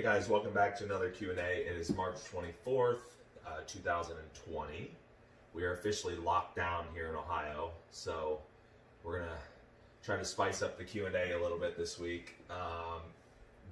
Hey guys, welcome back to another Q&A. It is March 24th, 2020. We are officially locked down here in Ohio, so we're gonna try to spice up the Q&A a little bit this week.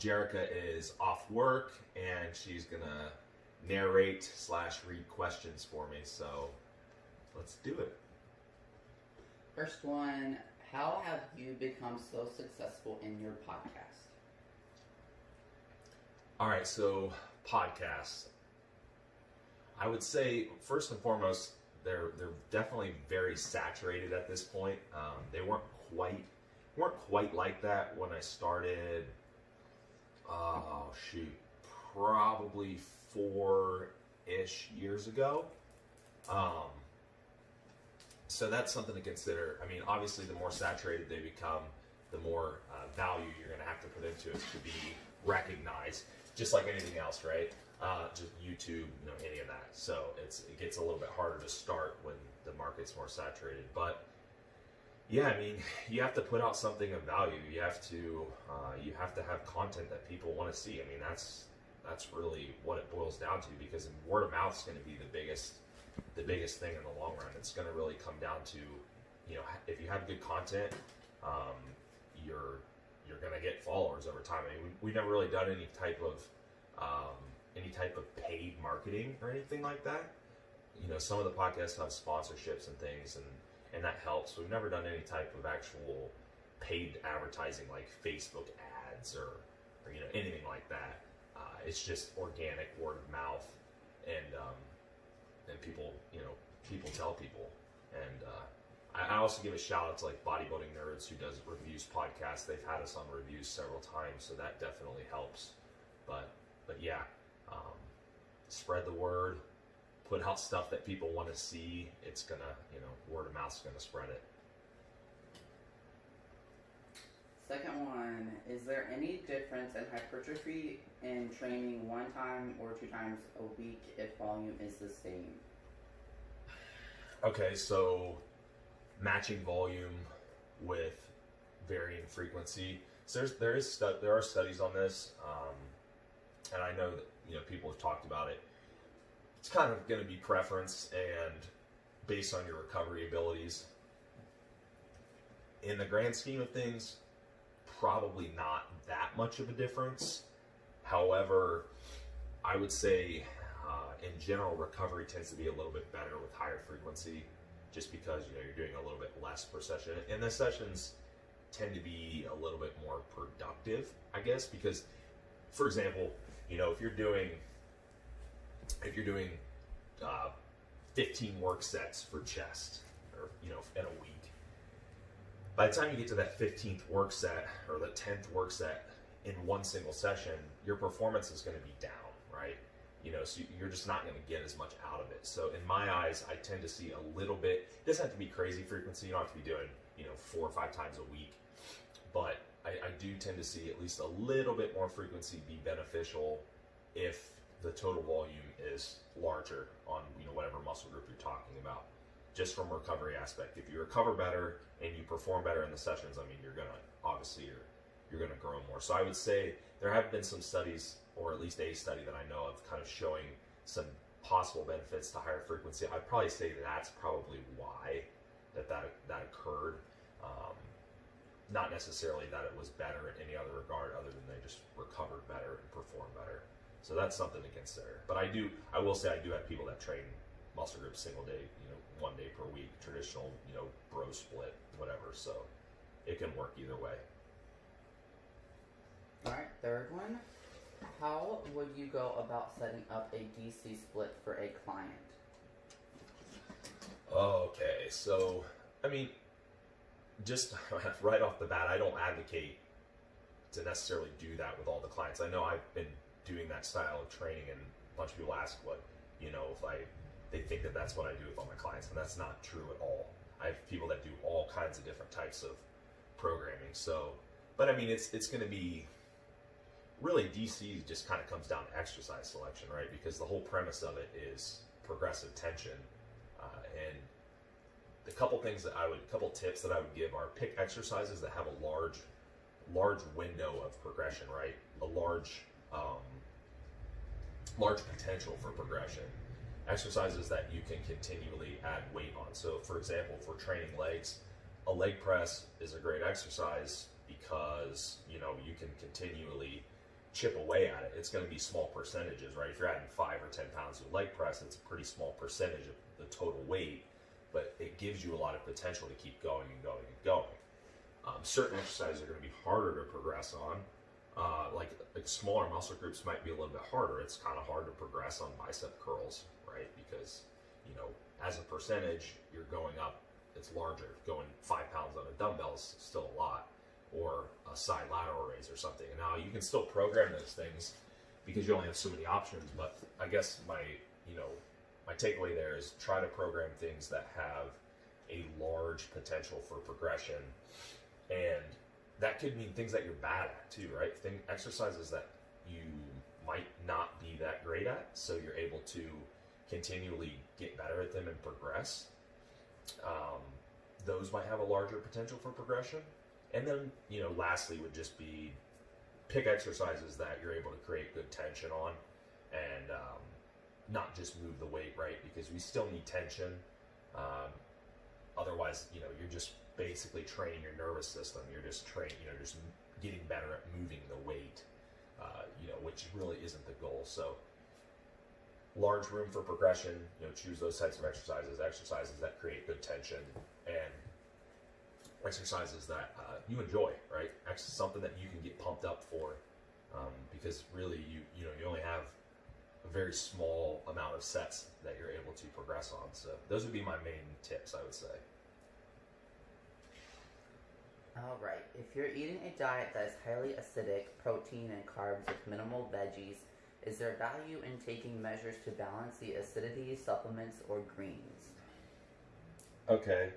Jerica is off work and she's gonna narrate / read questions for me, so let's do it. First one, how have you become so successful in your podcast? All right, so podcasts. I would say first and foremost, they're definitely very saturated at this point. They weren't quite like that when I started. Probably 4-ish years ago. So that's something to consider. I mean, obviously, the more saturated they become, the more value you're going to have to put into it to be recognized. Just like anything else, right? Just YouTube, any of that. So it gets a little bit harder to start when the market's more saturated. But yeah, I mean, you have to put out something of value. You have to have content that people want to see. I mean, that's really what it boils down to, because word of mouth is going to be the biggest thing in the long run. It's going to really come down to, if you have good content, you're going to get followers over time. I mean, we've never really done any type of paid marketing or anything like that. Some of the podcasts have sponsorships and things, and that helps. We've never done any type of actual paid advertising like Facebook ads or anything like that. It's just organic word of mouth, and people tell people. And I also give a shout out to like Bodybuilding Nerds, who does reviews podcast. They've had us on reviews several times, so that definitely helps. But yeah, spread the word, put out stuff that people want to see. It's gonna, word of mouth is gonna spread it. Second one, is there any difference in hypertrophy in training 1 time or 2 times a week if volume is the same? Okay, so matching volume with varying frequency. So there are studies on this, and I know that people have talked about it. It's kind of going to be preference and based on your recovery abilities. In the grand scheme of things, probably not that much of a difference. However, I would say in general, recovery tends to be a little bit better with higher frequency, just because you're doing a little bit less per session, and the sessions tend to be a little bit more productive, I guess, because, for example, if you're doing 15 work sets for chest, or in a week, by the time you get to that 15th work set or the 10th work set in one single session, your performance is going to be down, right? So you're just not going to get as much out of it. So in my eyes, I tend to see a little bit. It doesn't have to be crazy frequency. You don't have to be doing 4 or 5 times a week, but I do tend to see at least a little bit more frequency be beneficial if the total volume is larger on whatever muscle group you're talking about. Just from a recovery aspect, if you recover better and you perform better in the sessions, I mean, you're gonna grow more. So I would say there have been some studies, or at least a study that I know of, kind of showing some possible benefits to higher frequency. I'd probably say that's probably why that occurred. Not necessarily that it was better in any other regard, other than they just recovered better and performed better. So that's something to consider. But I will say I do have people that train muscle groups single day, 1 day per week, traditional, bro split, whatever. So it can work either way. All right, third one. How would you go about setting up a DC split for a client? Okay, so, I mean, just right off the bat, I don't advocate to necessarily do that with all the clients. I know I've been doing that style of training, and a bunch of people ask what, if they think that that's what I do with all my clients, and that's not true at all. I have people that do all kinds of different types of programming. So, but I mean, it's going to be, really, DC just kind of comes down to exercise selection, right? Because the whole premise of it is progressive tension. And a couple tips that I would give are pick exercises that have a large window of progression, right? A large um, large potential for progression. Exercises that you can continually add weight on. So, for example, for training legs, a leg press is a great exercise because you can continually chip away at it. It's going to be small percentages, right? If you're adding 5 or 10 pounds to a leg press, it's a pretty small percentage of the total weight, but it gives you a lot of potential to keep going and going and going. Certain exercises are going to be harder to progress on. Like smaller muscle groups might be a little bit harder. It's kind of hard to progress on bicep curls, right? Because, as a percentage, you're going up, it's larger. Going 5 pounds on a dumbbell is still a lot, or a side lateral raise or something. And now you can still program those things because you only have so many options. But I guess my takeaway there is try to program things that have a large potential for progression. And that could mean things that you're bad at too, right? Exercises that you might not be that great at, so you're able to continually get better at them and progress. Those might have a larger potential for progression. And then, lastly would just be pick exercises that you're able to create good tension on and not just move the weight, right? Because we still need tension. Otherwise, you're just basically training your nervous system. You're just just getting better at moving the weight, which really isn't the goal. So large room for progression, choose those types of exercises that create good tension, and exercises that you enjoy, right? Something that you can get pumped up for, because really you only have a very small amount of sets that you're able to progress on. So those would be my main tips, I would say. All right. If you're eating a diet that is highly acidic, protein and carbs with minimal veggies, is there value in taking measures to balance the acidity, supplements, or greens? Okay.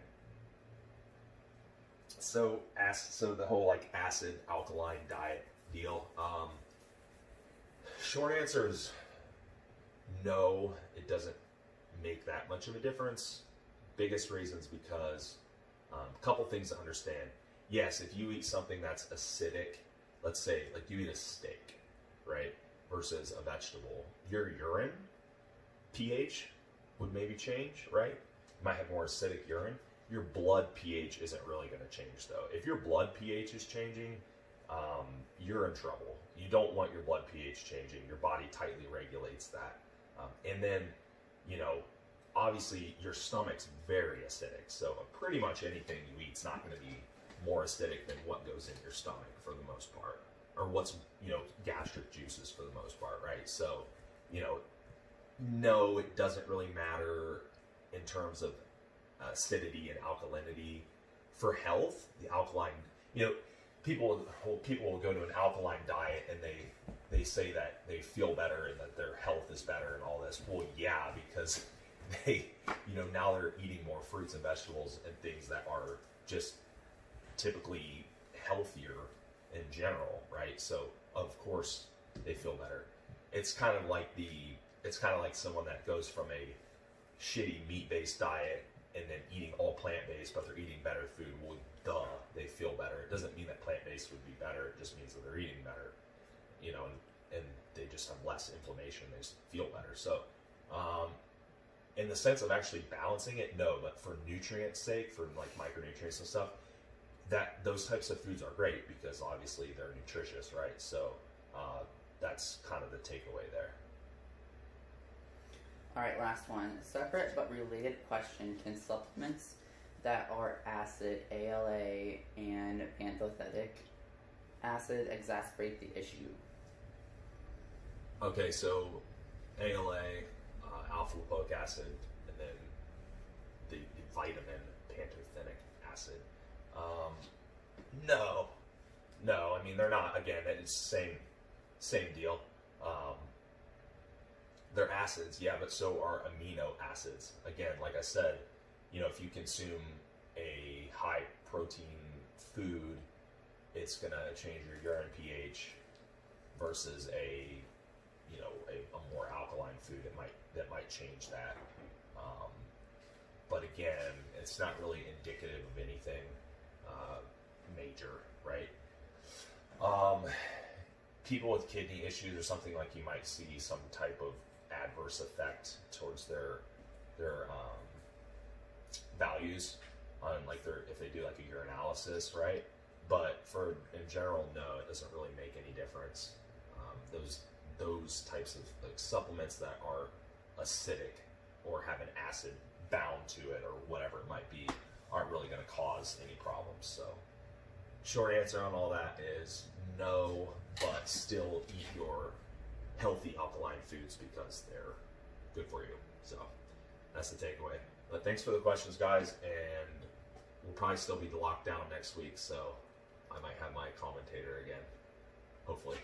So the whole acid alkaline diet deal. Short answer is no. It doesn't make that much of a difference. Biggest reasons because a couple things to understand. Yes, if you eat something that's acidic, let's say you eat a steak, right, versus a vegetable, your urine pH would maybe change, right? You might have more acidic urine. Your blood pH isn't really going to change though. If your blood pH is changing, you're in trouble. You don't want your blood pH changing. Your body tightly regulates that. And then, obviously your stomach's very acidic. So pretty much anything you eat's not going to be more acidic than what goes in your stomach for the most part, or what's gastric juices for the most part, right? So no, it doesn't really matter in terms of acidity and alkalinity for health. The alkaline, people will go to an alkaline diet and they say that they feel better and that their health is better and all this. Well, yeah, because they now they're eating more fruits and vegetables and things that are just typically healthier in general, right? So of course they feel better. It's kind of like someone that goes from a shitty meat-based diet and then eating all plant-based, but they're eating better food. Well, duh, they feel better. It doesn't mean that plant-based would be better. It just means that they're eating better, and they just have less inflammation. They just feel better. So, in the sense of actually balancing it, no, but for nutrient sake, for micronutrients and stuff, those types of foods are great because obviously they're nutritious, right? So that's kind of the takeaway there. All right, last one. Separate but related question. Can supplements that are acid, ALA, and pantothenic acid exacerbate the issue? Okay, so ALA, alpha lipoic acid, and then the vitamin pantothenic acid. No. I mean, they're not. Again, it's same deal. They're acids, yeah, but so are amino acids. Again, like I said, if you consume a high protein food, it's gonna change your urine pH versus a more alkaline food. That might change that. But again, it's not really indicative of anything major, right? people with kidney issues or something, like you might see some type of adverse effect towards their values on like if they do like a urinalysis, right? But in general, no, it doesn't really make any difference. Those types of like supplements that are acidic or have an acid bound to it or whatever it might be aren't really going to cause any problems. So short answer on all that is no, but still eat your healthy alkaline foods because they're good for you. So that's the takeaway. But thanks for the questions, guys, and we'll probably still be locked down next week, so I might have my commentator again, hopefully.